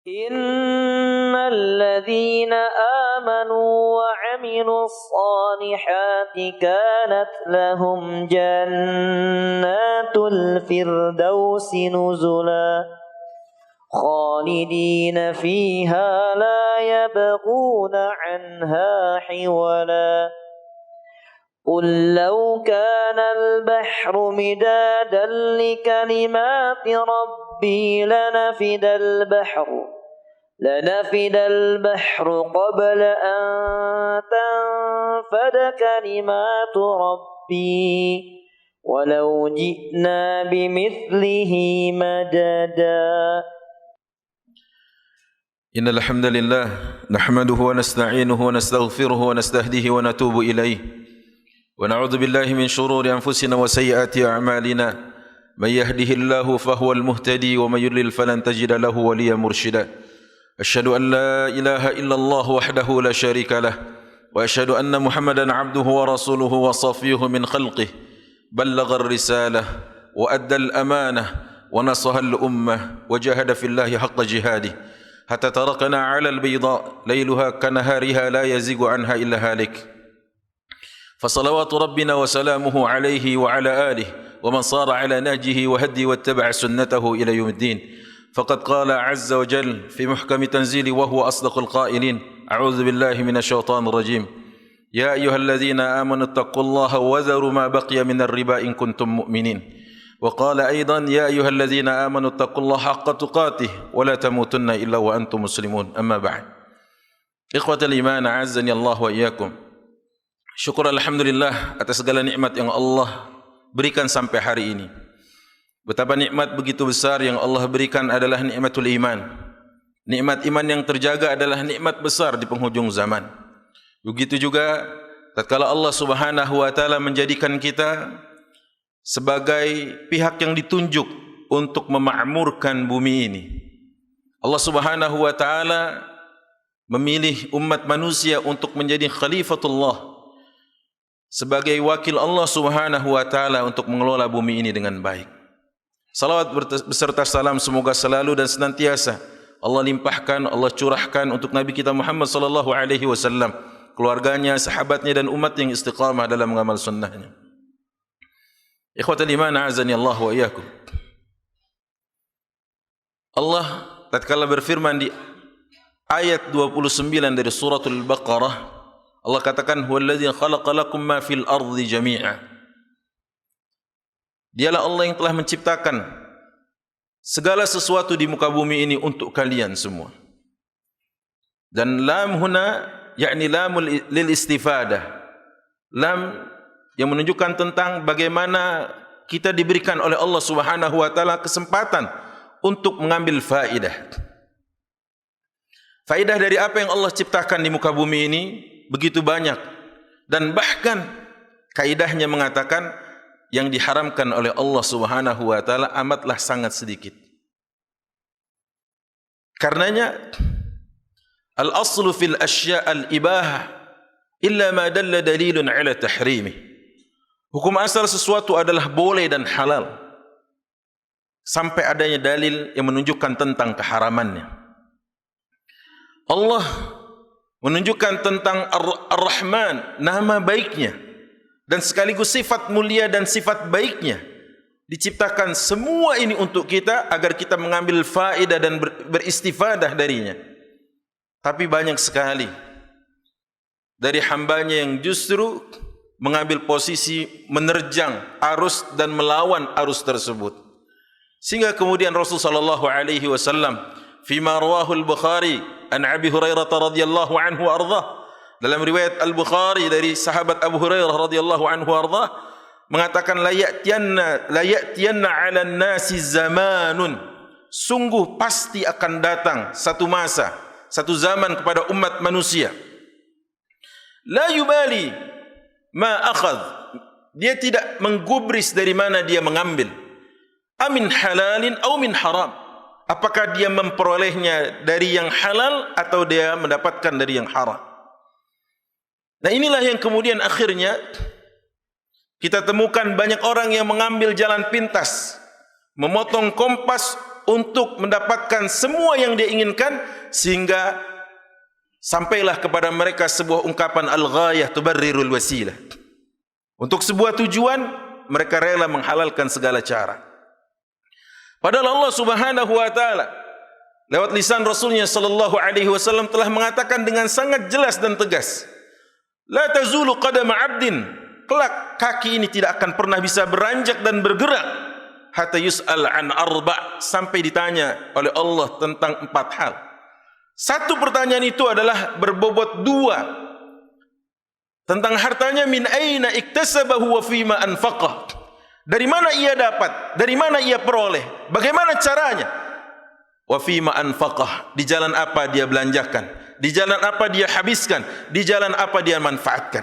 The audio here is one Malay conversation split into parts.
إن الذين آمنوا وعملوا الصالحات كانت لهم جنات الفردوس نزلا خالدين فيها لا يبغون عنها حولا قل لو كان البحر مدادا لكلمات ربي لنفد البحر قبل أن تنفد كلمات ربي ولو جئنا بمثله مددا. إن الحمد لله نحمده ونستعينه ونستغفره ونستهديه ونتوب إليه ونعوذ بالله من شرور أنفسنا وسيئات أعمالنا من يهده الله فهو المهتدي ومن يضلل فلن تجد له وليا مرشدا أشهد أن لا إله إلا الله وحده لا شريك له وأشهد أن محمدا عبده ورسوله وصفيه من خلقه بلغ الرسالة وأدى الأمانة ونصح الأمة وجاهد في الله حق جهاده حتى تركنا على البيضاء ليلها كنهارها لا يزيغ عنها إلا هالك فصلوات ربنا وسلامه عليه وعلى آله ومن صار على نهجه وهدي واتبع سنته إلى يوم الدين فقد قال عز وجل في محكم تنزيله وهو أصدق القائلين أعوذ بالله من الشيطان الرجيم يا أيها الذين آمنوا اتقوا الله وذروا ما بقي من الربا إن كنتم مؤمنين وقال أيضا يا أيها الذين آمنوا اتقوا الله حق تقاته ولا تموتن إلا وأنتم مسلمون أما بعد إخوة الإيمان أعزني الله وإياكم. Syukur alhamdulillah atas segala nikmat yang Allah berikan sampai hari ini. Betapa nikmat begitu besar yang Allah berikan adalah nikmatul iman. Nikmat iman yang terjaga adalah nikmat besar di penghujung zaman. Begitu juga tatkala Allah Subhanahu wa taala menjadikan kita sebagai pihak yang ditunjuk untuk memakmurkan bumi ini. Allah Subhanahu wa taala memilih umat manusia untuk menjadi khalifatullah, sebagai wakil Allah Subhanahu wa taala untuk mengelola bumi ini dengan baik. Salawat beserta salam semoga selalu dan senantiasa Allah limpahkan, Allah curahkan untuk Nabi kita Muhammad sallallahu alaihi wasallam, keluarganya, sahabatnya dan umat yang istiqamah dalam mengamal sunnahnya. Ikhwatul iman a'azani Allah wa iyyakum. Allah tatkala berfirman di ayat 29 dari suratul Baqarah, Allah katakan huwallazi khalaqa lakum ma fil ardi jami'a. Dialah Allah yang telah menciptakan segala sesuatu di muka bumi ini untuk kalian semua. Dan lam huna yakni lamul lil istifadah. Lam yang menunjukkan tentang bagaimana kita diberikan oleh Allah Subhanahu wa taala kesempatan untuk mengambil faidah. Faidah dari apa yang Allah ciptakan di muka bumi ini begitu banyak, dan bahkan kaidahnya mengatakan yang diharamkan oleh Allah Subhanahu wa taala amatlah sangat sedikit. Karenanya al-aslu fil asya' al-ibahah illa ma dalla dalilun ala tahrimi. Hukum asal sesuatu adalah boleh dan halal sampai adanya dalil yang menunjukkan tentang keharamannya. Allah menunjukkan tentang Ar-Rahman, nama baiknya, dan sekaligus sifat mulia dan sifat baiknya. Diciptakan semua ini untuk kita agar kita mengambil faedah dan beristifadah darinya. Tapi banyak sekali dari hambanya yang justru mengambil posisi menerjang arus dan melawan arus tersebut. Sehingga kemudian Rasulullah sallallahu alaihi wasallam fima rawahu al-Bukhari an Abi Hurairah radhiyallahu anhu ardhah, dalam riwayat Al-Bukhari dari sahabat Abu Hurairah radhiyallahu anhu ardhah, mengatakan la ya'tiyanna 'alan nasi zamanun, sungguh pasti akan datang satu masa, satu zaman kepada umat manusia, la yubali ma akhadh, dia tidak menggubris dari mana dia mengambil, amin halalin aw min haram, apakah dia memperolehnya dari yang halal atau dia mendapatkan dari yang haram. Nah, inilah yang kemudian akhirnya kita temukan banyak orang yang mengambil jalan pintas, memotong kompas untuk mendapatkan semua yang dia inginkan, sehingga sampailah kepada mereka sebuah ungkapan al-ghayah tubarrirul wasilah. Untuk sebuah tujuan mereka rela menghalalkan segala cara. Padahal Allah Subhanahu wa taala lewat lisan Rasulnya sallallahu alaihi wasallam telah mengatakan dengan sangat jelas dan tegas, la tazulu qadama 'abdin, kelak kaki ini tidak akan pernah bisa beranjak dan bergerak hatta yus'al an arba', sampai ditanya oleh Allah tentang 4 hal. Satu pertanyaan itu adalah berbobot 2 tentang hartanya, min aina iktasabahu wa fima anfaqah, dari mana ia dapat, dari mana ia peroleh, bagaimana caranya, wa fima anfaqah, di jalan apa dia belanjakan, di jalan apa dia habiskan, di jalan apa dia manfaatkan.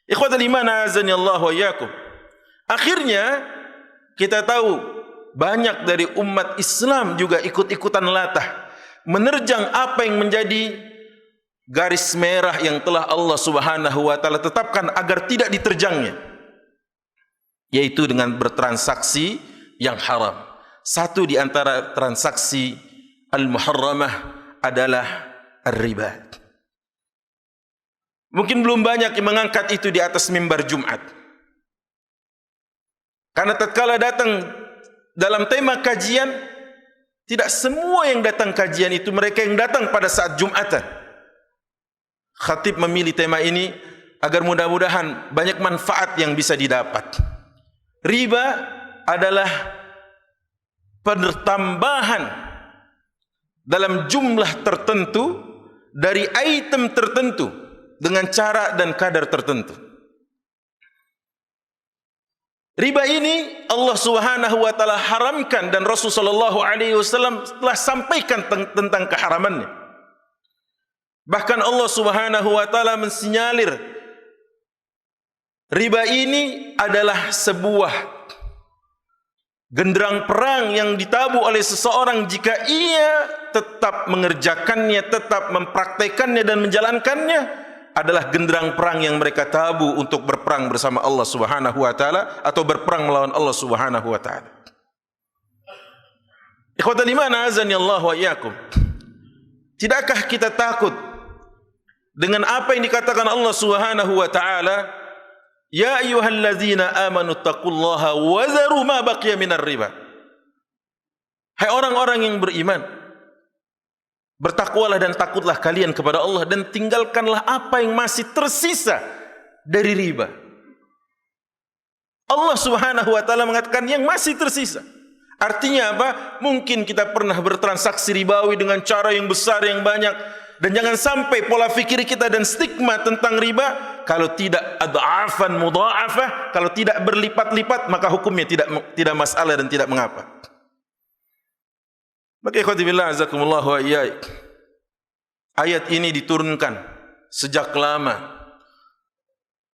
Ikhwatul iman azani Allah wa iyyakum. Akhirnya kita tahu banyak dari umat Islam juga ikut-ikutan latah menerjang apa yang menjadi garis merah yang telah Allah Subhanahu wa taala tetapkan agar tidak diterjangnya, yaitu dengan bertransaksi yang haram. Satu di antara transaksi al-muharramah adalah ar-riba. Mungkin belum banyak yang mengangkat itu di atas mimbar Jumat, karena tatkala datang dalam tema kajian, tidak semua yang datang kajian itu mereka yang datang pada saat Jumatan. Khatib memilih tema ini agar mudah-mudahan banyak manfaat yang bisa didapat. Riba adalah pertambahan dalam jumlah tertentu dari item tertentu dengan cara dan kadar tertentu. Riba ini Allah Subhanahu wa taala haramkan dan Rasul sallallahu alaihi wasallam telah sampaikan tentang keharamannya. Bahkan Allah Subhanahu wa taala mensinyalir riba ini adalah sebuah genderang perang yang ditabuh oleh seseorang jika ia tetap mengerjakannya, tetap mempraktekannya dan menjalankannya, adalah genderang perang yang mereka tabuh untuk berperang bersama Allah Subhanahu wa taala atau berperang melawan Allah Subhanahu wa taala. Ikhwatul iman azani Allah wa iyyakum. Tidakkah kita takut dengan apa yang dikatakan Allah Subhanahu wa taala, ya ayyuhallazina amanu taqullaha wa dharu ma baqiya minar riba. Hai orang-orang yang beriman, bertakwalah dan takutlah kalian kepada Allah dan tinggalkanlah apa yang masih tersisa dari riba. Allah Subhanahu wa taala mengatakan yang masih tersisa. Artinya apa? Mungkin kita pernah bertransaksi ribawi dengan cara yang besar, yang banyak, dan jangan sampai pola fikir kita dan stigma tentang riba, kalau tidak adhafan mudha'afah, kalau tidak berlipat-lipat, maka hukumnya tidak masalah dan tidak mengapa. Maka ikhwati billah azakumullah wa iyyaik, ayat ini diturunkan sejak lama.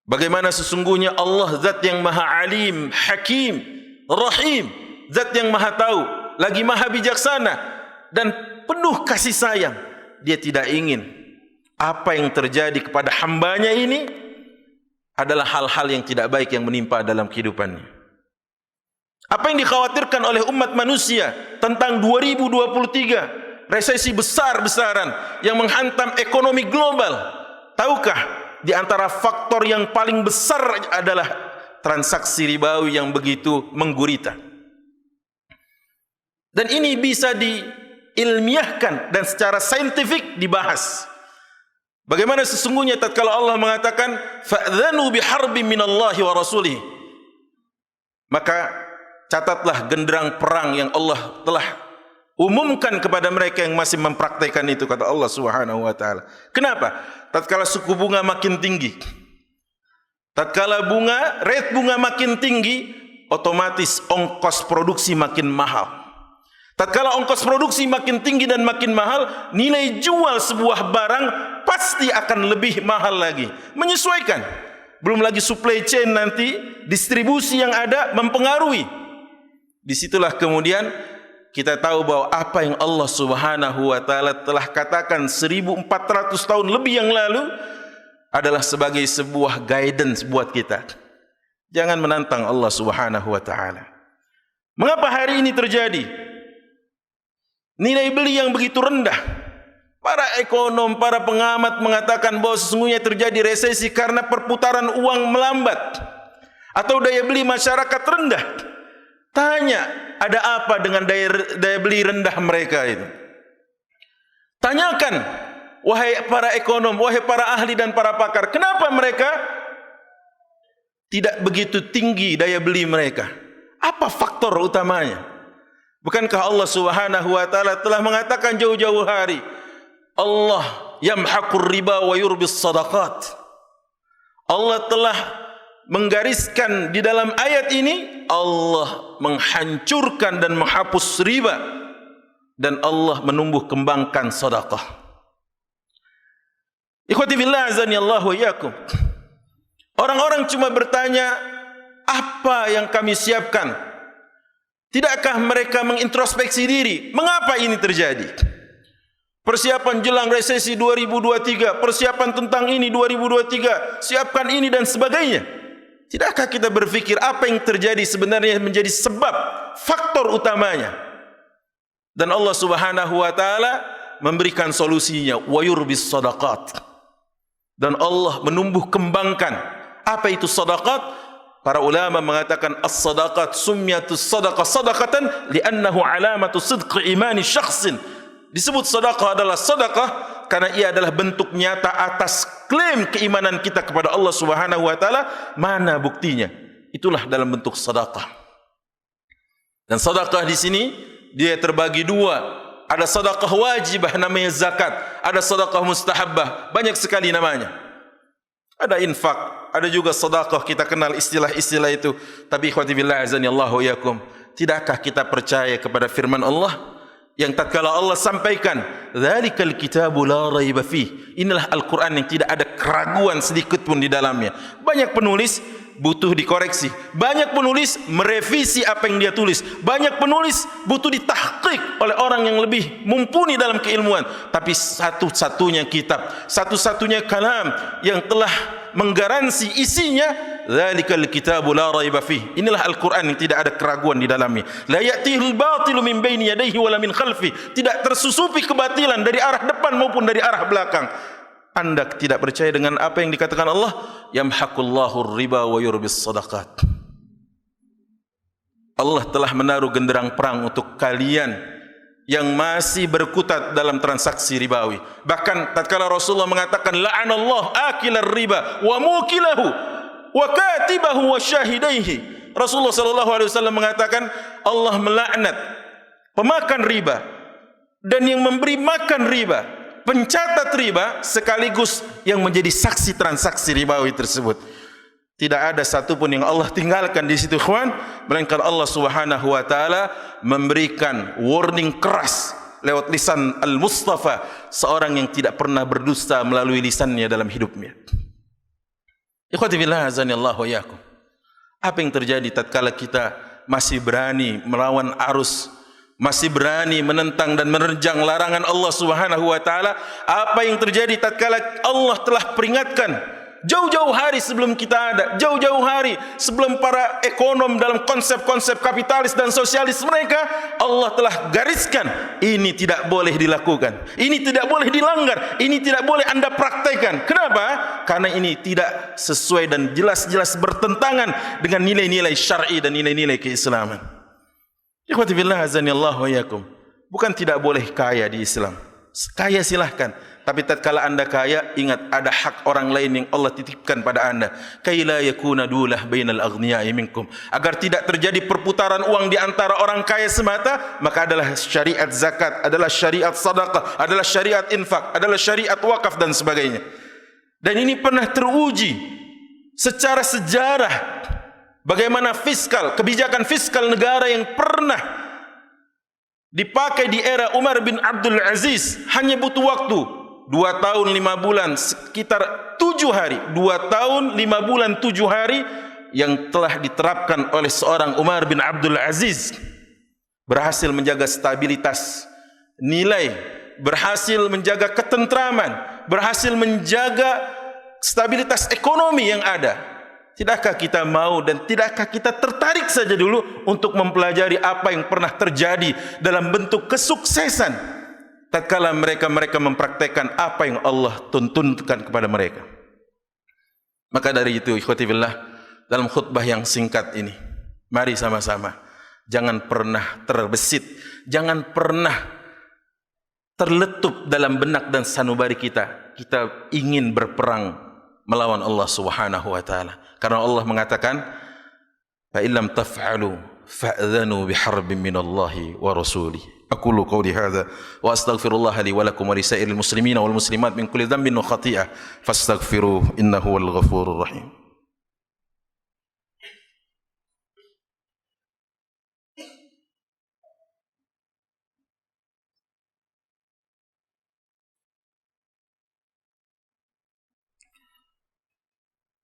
Bagaimana sesungguhnya Allah zat yang maha alim, hakim, rahim, zat yang maha tahu, lagi maha bijaksana dan penuh kasih sayang. Dia tidak ingin apa yang terjadi kepada hambanya ini adalah hal-hal yang tidak baik yang menimpa dalam kehidupannya. Apa yang dikhawatirkan oleh umat manusia tentang 2023, resesi besar-besaran yang menghantam ekonomi global. Tahukah di antara faktor yang paling besar adalah transaksi ribawi yang begitu menggurita. Dan ini bisa diilmiahkan dan secara saintifik dibahas. Bagaimana sesungguhnya tatkala Allah mengatakan fa'dhanu biharbin minallahi wa rasulih, maka catatlah genderang perang yang Allah telah umumkan kepada mereka yang masih mempraktikkan itu, kata Allah Subhanahu wa taala. Kenapa? Tatkala suku bunga makin tinggi, tatkala rate bunga makin tinggi, otomatis ongkos produksi makin mahal. Tatkala ongkos produksi makin tinggi dan makin mahal, nilai jual sebuah barang pasti akan lebih mahal lagi. Menyesuaikan. Belum lagi supply chain nanti, distribusi yang ada mempengaruhi. Disitulah kemudian kita tahu bahwa apa yang Allah Subhanahu wa taala telah katakan 1400 tahun lebih yang lalu adalah sebagai sebuah guidance buat kita. Jangan menantang Allah Subhanahu wa taala. Mengapa hari ini terjadi? Nilai beli yang begitu rendah. Para ekonom, para pengamat mengatakan bahwa sesungguhnya terjadi resesi karena perputaran uang melambat atau daya beli masyarakat rendah. Tanya, ada apa dengan daya beli rendah mereka itu? Tanyakan, wahai para ekonom, wahai para ahli dan para pakar, kenapa mereka tidak begitu tinggi daya beli mereka? Apa faktor utamanya? Bukankah Allah Subhanahu wa taala telah mengatakan jauh-jauh hari, Allah yamhaqur riba wa yurbis sadaqat. Allah telah menggariskan di dalam ayat ini, Allah menghancurkan dan menghapus riba, dan Allah menumbuh kembangkan sedekah. Ikhwati fillah azani Allah wa iyyakum. Orang-orang cuma bertanya, apa yang kami siapkan? Tidakkah mereka mengintrospeksi diri? Mengapa ini terjadi? Persiapan jelang resesi 2023, persiapan tentang ini 2023, siapkan ini dan sebagainya. Tidakkah kita berpikir apa yang terjadi sebenarnya menjadi sebab, faktor utamanya? Dan Allah Subhanahu wa taala memberikan solusinya, wa yurbis sadaqat. Dan Allah menumbuh kembangkan. Apa itu sadaqat? Para ulama mengatakan as-sadaqat summiyatus sadaqah sadaqatan li'annahu alamatu sidqi imani syakhsin. Disebut sedekah adalah sedekah karena ia adalah bentuk nyata atas klaim keimanan kita kepada Allah Subhanahu wa taala. Mana buktinya? Itulah dalam bentuk sedekah. Dan sedekah di sini dia terbagi dua. Ada sedekah wajibah namanya zakat, ada sedekah mustahabbah, banyak sekali namanya. Ada infak, ada juga sedekah, kita kenal istilah-istilah itu. Tapi ikhwati billah azani Allah wa iyyakum, tidakkah kita percaya kepada firman Allah yang tatkala Allah sampaikan, "Dzalikal kitabu la raiba fih." Inilah Al-Qur'an yang tidak ada keraguan sedikit pun di dalamnya. Banyak penulis butuh dikoreksi, banyak penulis merevisi apa yang dia tulis, banyak penulis butuh ditahqiq oleh orang yang lebih mumpuni dalam keilmuan. Tapi satu-satunya kitab, satu-satunya kalam yang telah menggaransi isinya, dzalikal kitabu la raiba fih. Inilah Al-Qur'an yang tidak ada keraguan di dalamnya. La ya'tihil batilu min baini yadayhi wala min khalfi. Tidak tersusupi kebatilan dari arah depan maupun dari arah belakang. Anda tidak percaya dengan apa yang dikatakan Allah, yamhaqullahu riba wa yurbis sadaqat. Allah telah menaruh genderang perang untuk kalian yang masih berkutat dalam transaksi ribawi. Bahkan tatkala Rasulullah mengatakan la'anallahu akilar riba wa mukilahu wa katibahu wa syahidaihi. Rasulullah sallallahu alaihi wasallam mengatakan Allah melaknat pemakan riba dan yang memberi makan riba, pencatat riba sekaligus yang menjadi saksi transaksi ribawi tersebut. Tidak ada satupun yang Allah tinggalkan di situ, kawan, melainkan Allah Subhanahu wa taala memberikan warning keras lewat lisan Al-Mustafa, seorang yang tidak pernah berdusta melalui lisannya dalam hidupnya. Ikhwati fillah azani Allah wa iyyakum. Apa yang terjadi tatkala kita masih berani melawan arus, masih berani menentang dan menerjang larangan Allah Subhanahu wa taala? Apa yang terjadi tatkala Allah telah peringatkan jauh-jauh hari sebelum kita ada, jauh-jauh hari sebelum para ekonom dalam konsep-konsep kapitalis dan sosialis mereka, Allah telah gariskan ini tidak boleh dilakukan, ini tidak boleh dilanggar, ini tidak boleh Anda praktekkan. Kenapa? Karena ini tidak sesuai dan jelas-jelas bertentangan dengan nilai-nilai syar'i dan nilai-nilai keislaman. Ikhwati fillah azani Allah wa iyyakum. Bukan tidak boleh kaya di Islam. Kaya silahkan, tapi tatkala Anda kaya, ingat ada hak orang lain yang Allah titipkan pada Anda. Kai la yakuna dulah bainal aghniya'i minkum. Agar tidak terjadi perputaran uang di antara orang kaya semata, maka adalah syariat zakat, adalah syariat sedekah, adalah syariat infak, adalah syariat wakaf dan sebagainya. Dan ini pernah teruji secara sejarah. Bagaimana fiskal, kebijakan fiskal negara yang pernah dipakai di era Umar bin Abdul Aziz hanya butuh waktu 2 tahun 5 bulan, sekitar 7 hari, 2 tahun 5 bulan 7 hari yang telah diterapkan oleh seorang Umar bin Abdul Aziz, berhasil menjaga stabilitas nilai, berhasil menjaga ketentraman, berhasil menjaga stabilitas ekonomi yang ada. Tidakkah kita mau dan tidakkah kita tertarik saja dulu untuk mempelajari apa yang pernah terjadi dalam bentuk kesuksesan tatkala mereka mempraktekkan apa yang Allah tuntunkan kepada mereka. Maka dari itu, ikhwati fillah, dalam khutbah yang singkat ini, mari sama-sama jangan pernah terbesit, jangan pernah terletup dalam benak dan sanubari kita ingin berperang melawan Allah Subhanahu wa taala. Karena Allah mengatakan, "Fa illam taf'alu fa'dhanu biharbin minallahi wa rasulih." Aqulu qawli hadza wa astaghfirullah li wa lakum wa lisairil muslimina wal muslimat min kulli dhanbin wa khati'ah fastaghfiruhu innahu wal ghafurur rahim.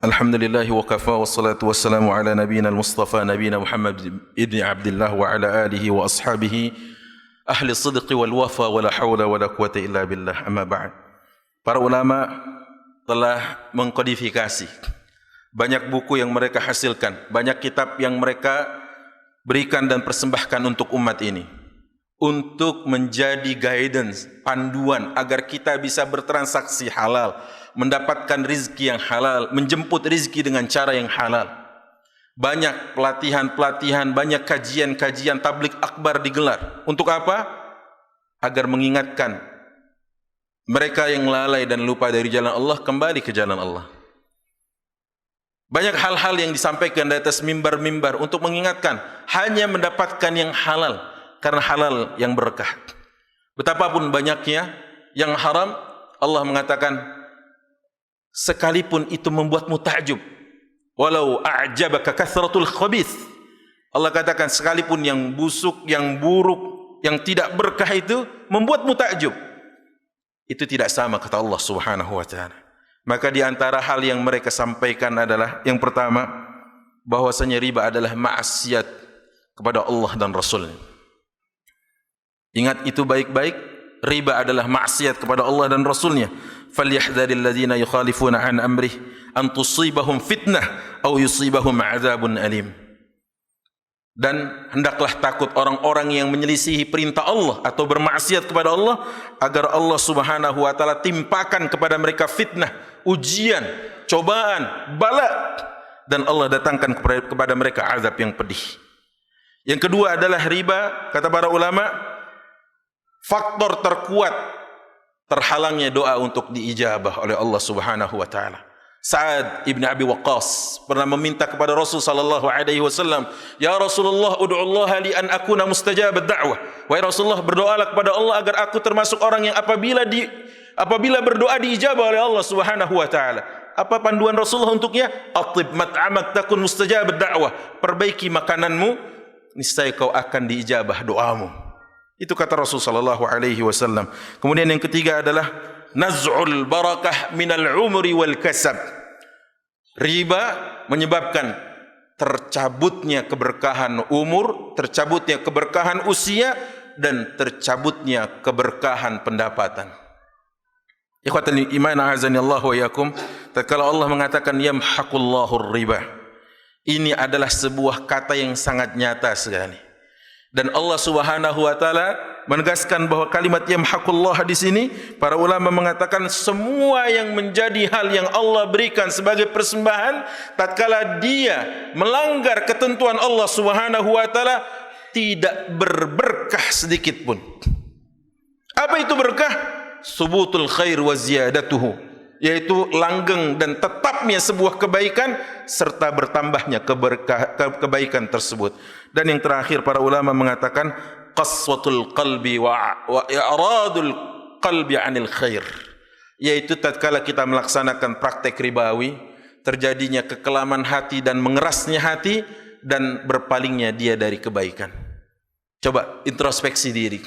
Alhamdulillah wa kafa wassalatu wassalamu ala nabiyina al-mustafa nabiyina Muhammad ibn Abdullah wa ala alihi wa ashabihi ahli sidqi wal wafa wa la hawla wa la quwata illa billah, amma ba'd. Para ulama telah mengkodifikasi banyak buku yang mereka hasilkan, banyak kitab yang mereka berikan dan persembahkan untuk umat ini, untuk menjadi guidance, panduan agar kita bisa bertransaksi halal, mendapatkan rizki yang halal, menjemput rizki dengan cara yang halal. Banyak pelatihan-pelatihan, banyak kajian-kajian tabligh akbar digelar. Untuk apa? Agar mengingatkan mereka yang lalai dan lupa dari jalan Allah kembali ke jalan Allah. Banyak hal-hal yang disampaikan di atas mimbar-mimbar untuk mengingatkan hanya mendapatkan yang halal, karena halal yang berkah. Betapapun banyaknya yang haram, Allah mengatakan sekalipun itu membuatmu takjub, walau a'jabaka kathratul khabith. Allah katakan sekalipun yang busuk, yang buruk, yang tidak berkah itu membuatmu takjub, itu tidak sama, kata Allah Subhanahu wa taala. Maka di antara hal yang mereka sampaikan adalah yang pertama, bahwasanya riba adalah maksiat kepada Allah dan Rasul-Nya. Ingat itu baik-baik, riba adalah maksiat kepada Allah dan Rasul-Nya. فَلْيَحْذَرِ الَّذِينَ يُخَالِفُونَ عَنْ أَمْرِهِ أَنْ تُصِيبَهُمْ فِتْنَةٌ أَوْ يُصِيبَهُمْ عَذَابٌ أَلِيمٌ. Dan hendaklah takut orang-orang yang menyelisihi perintah Allah atau bermaksiat kepada Allah, agar Allah Subhanahu wa taala timpakan kepada mereka fitnah, ujian, cobaan, bala, dan Allah datangkan kepada mereka azab yang pedih. Yang kedua adalah riba, kata para ulama, faktor terkuat terhalangnya doa untuk diijabah oleh Allah Subhanahu wa taala. Sa'ad ibn Abi Waqqas pernah meminta kepada Rasul sallallahu alaihi wasallam, "Ya Rasulullah, ud'ullaha li an akuna mustajab ad-da'wah." Wahai Rasulullah, berdoalah kepada Allah agar aku termasuk orang yang apabila berdoa diijabah oleh Allah Subhanahu wa taala. Apa panduan Rasulullah untuknya? "Atib mat'amak takun mustajab ad-da'wah." Perbaiki makananmu, niscaya kau akan diijabah doamu. Itu kata Rasul sallallahu alaihi wasallam. Kemudian yang ketiga adalah naz'ul barakah minal umri wal kasab. Riba menyebabkan tercabutnya keberkahan umur, tercabutnya keberkahan usia, dan tercabutnya keberkahan pendapatan. Ikhwatul iman, a'azanillahu wa iyyakum. Tatkala Allah mengatakan yamhaqullahu riba, ini adalah sebuah kata yang sangat nyata sekali. Dan Allah Subhanahu wa taala menegaskan bahwa kalimat yamhaqullah di sini, para ulama mengatakan semua yang menjadi hal yang Allah berikan sebagai persembahan, tatkala dia melanggar ketentuan Allah Subhanahu wa taala, tidak berberkah sedikit pun. Apa itu berkah? Subutul khair wa ziyadatuhu, yaitu langgeng dan tetapnya sebuah kebaikan serta bertambahnya kebaikan tersebut. Dan yang terakhir, para ulama mengatakan qaswatul qalbi wa i'radul qalbi 'anil khair, yaitu tatkala kita melaksanakan praktek ribawi, terjadinya kekelaman hati dan mengerasnya hati dan berpalingnya dia dari kebaikan. Coba introspeksi diri.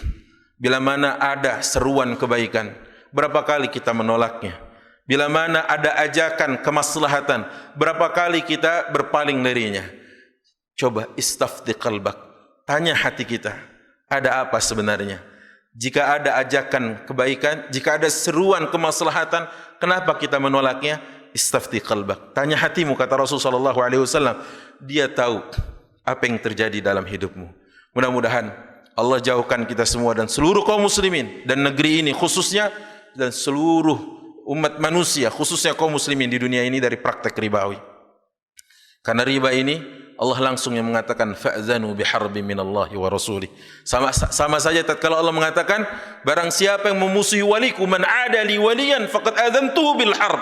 Bila mana ada seruan kebaikan, berapa kali kita menolaknya? Bila mana ada ajakan kemaslahatan, berapa kali kita berpaling darinya? Coba istafti qalbak, tanya hati kita, ada apa sebenarnya? Jika ada ajakan kebaikan, jika ada seruan kemaslahatan, kenapa kita menolaknya? Istafti qalbak. Tanya hatimu, kata Rasulullah SAW. Dia tahu apa yang terjadi dalam hidupmu. Mudah-mudahan Allah jauhkan kita semua dan seluruh kaum muslimin dan negeri ini khususnya, dan seluruh umat manusia khususnya kaum muslimin di dunia ini dari praktek ribawi. Karena riba ini Allah langsung yang mengatakan fa'zanu biharbin minallahi wa rasulih. Sama saja tatkala Allah mengatakan barang siapa yang memusuhi waliku man adali waliyan faqad adzantuhu bil harb.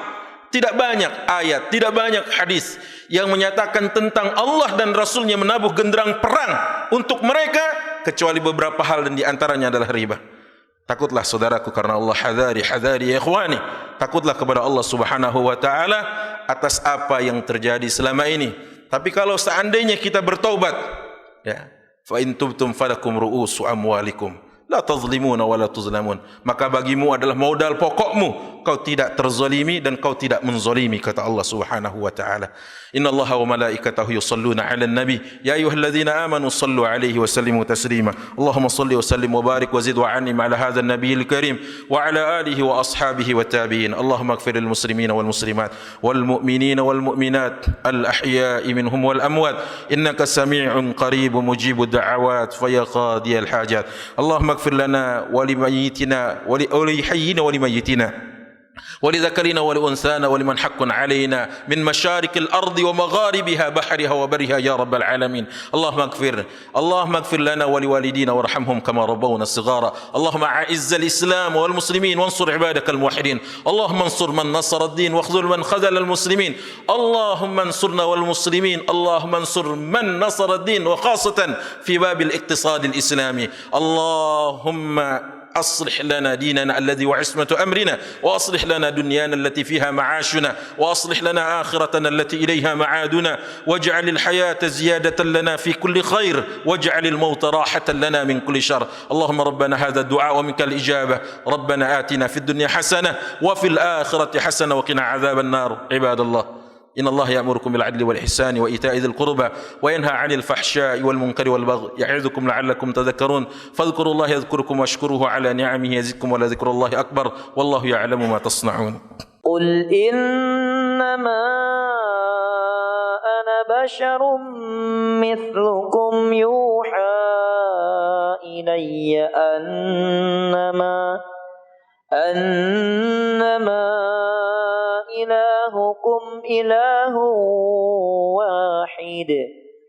Tidak banyak ayat, tidak banyak hadis yang menyatakan tentang Allah dan Rasulnya menabuh genderang perang untuk mereka, kecuali beberapa hal, dan diantaranya adalah riba. Takutlah saudaraku karena Allah, hadari ya ikhwani. Takutlah kepada Allah Subhanahu wa taala atas apa yang terjadi selama ini. Tapi kalau seandainya kita bertaubat, ya, fa in tubtum falakum ru'usu amwalikum la tazlimuna wa la tuzlamun. Maka bagimu adalah modal pokokmu, kau tidak terzalimi dan kau tidak menzalimi, kata Allah Subhanahu wa taala. Innallaha wa malaikatahu yusalluna 'alan nabi ya ayyuhalladzina amanu sallu 'alaihi wa sallimu taslima. Allahumma salli wa sallim wa barik wa zid wa an'im 'ala hadzal nabiyil karim wa 'ala alihi wa ashabihi wa tabi'in. Allahumma ighfir lil muslimina wal muslimat wal mu'minina wal mu'minat al ahya'i minhum wal amwat innaka sami'un qaribun mujibud da'awat fa ya qadiyal hajat. Allahumma اغفر لنا ولميتنا ولحينا ولميتنا ولذكرنا ولأنثانا ولمن حق علينا من مشارق الأرض ومغاربها بحرها وبرها يا رب العالمين. اللهم اغفر لنا ولوالدينا وارحمهم كما ربونا صغارا. اللهم أعز الإسلام والمسلمين وانصر عبادك الموحدين. اللهم انصر من نصر الدين واخذل من خذل المسلمين. اللهم انصرنا والمسلمين. اللهم انصر من نصر الدين وخاصة في باب الاقتصاد الإسلامي. اللهم أصلح لنا ديننا الذي وعصمة أمرنا، وأصلح لنا دنيانا التي فيها معاشنا، وأصلح لنا آخرتنا التي إليها معادنا، واجعل الحياة زيادة لنا في كل خير، واجعل الموت راحة لنا من كل شر. اللهم ربنا هذا الدعاء ومنك الإجابة. ربنا آتنا في الدنيا حسنة وفي الآخرة حسنة وقنا عذاب النار. عباد الله، إن الله يأمركم بالعدل والإحسان وإيتاء ذي القربى وينهى عن الفحشاء والمنكر والبغي يعظكم لعلكم تذكرون. فاذكروا الله يذكركم واشكروه على نعمه يزدكم ولذكر الله أكبر والله يعلم ما تصنعون. قل إنما أنا بشر مثلكم يوحى إلي أنما إلهكم إله واحد